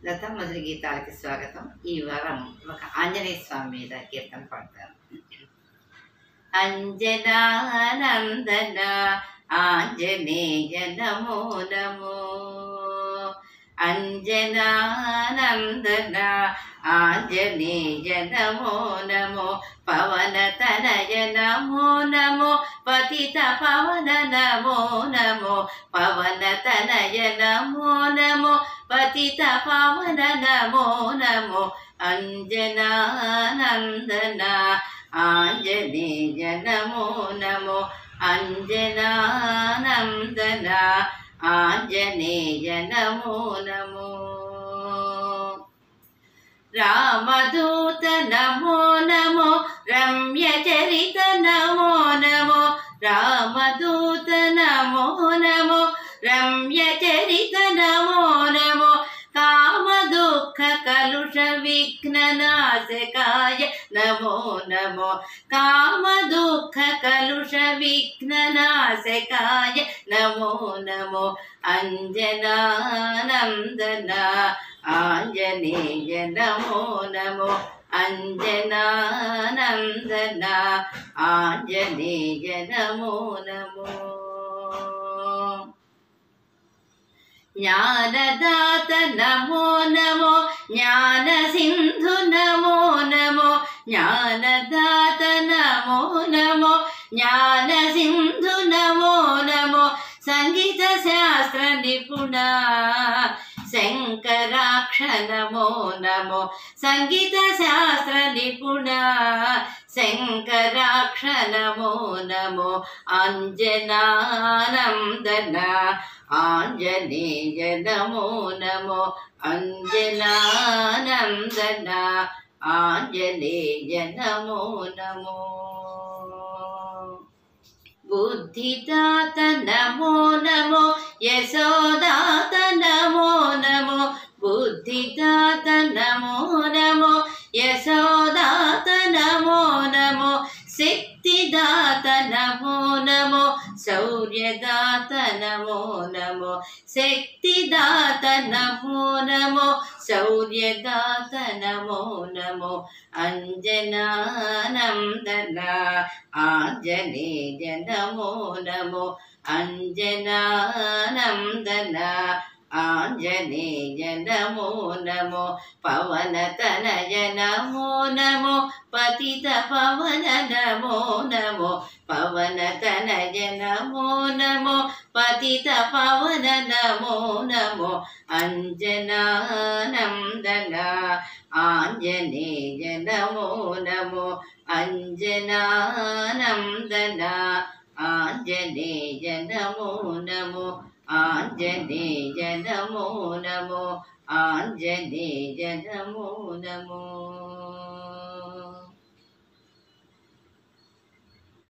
లతా మధుర గీతాలకి స్వాగతం. ఈ వారం ఒక ఆంజనేయ స్వామి మీద కీర్తన పాడతాను. అంజనానందన ఆంజనేయ నమో నమో, అంజనానందన ఆంజనేయ నమో నమో, పవన తనయ నమో నమో, పతిత పవన నమో నమో, పవన తనయ నమో నమో, పతిత పవన నమో నమో, అంజనానందన ఆంజనేయ నమో నమో, అంజనానందన ఆంజనేయ నమో నమో. రామదూత నమో నమో, రమ్యచరిత నమో నమో, రామదూత నమో నమో, రమ్యచరిత నమో నమో, కామదుఃఖ కలుష విఘ్ననాశకాయ నమో నమో, కామదుఃఖ కలుష విఘ్ననాశకాయ నమో నమో, అంజనానందన ఆంజనేయ నమో నమో, అంజనానందన ఆంజనేయ నమో నమో. జ్ఞానదాత నమో నమో, జ్ఞాన సింధు నమో నమో, జ్ఞానదాత నమో నమో, జ్ఞాన సింధు నమో నమో, సంగీత శాస్త్ర నిపుణ శంకరాక్ష నమో నమో, సంగీత శాస్త్ర నిపుణ శంకరాక్ష నమో నమో, అంజనానందన ఆంజనేయ నమో నమో, అంజనానందన ఆంజనేయ నమో నమో. బుద్ధిదాత నమో నమో, యశోదాత నమో నమో, బుద్ధిదాత నమో నమో, యశోదాత నమో నమో, శక్తిదాత నమో నమో, శౌర్యదాత నమో నమో, శక్తిదాత నమో నమో, శౌర్యదాత నమో నమో, అంజనానందన ఆంజనేయ నమో నమో, అంజనానందన ఆంజనేయ నమో నమో, పవన తనయ నమో నమో, పతిత పవన నమో నమో, పవన తనయ నమో నమో, పతిత పవన నమో నమో, అంజనానందన ఆంజనేయ నమో నమో, అంజనానందన ఆంజనేయ నమో నమో, ఆంజనేయ నమో నమో, ఆంజనేయ నమో నమో.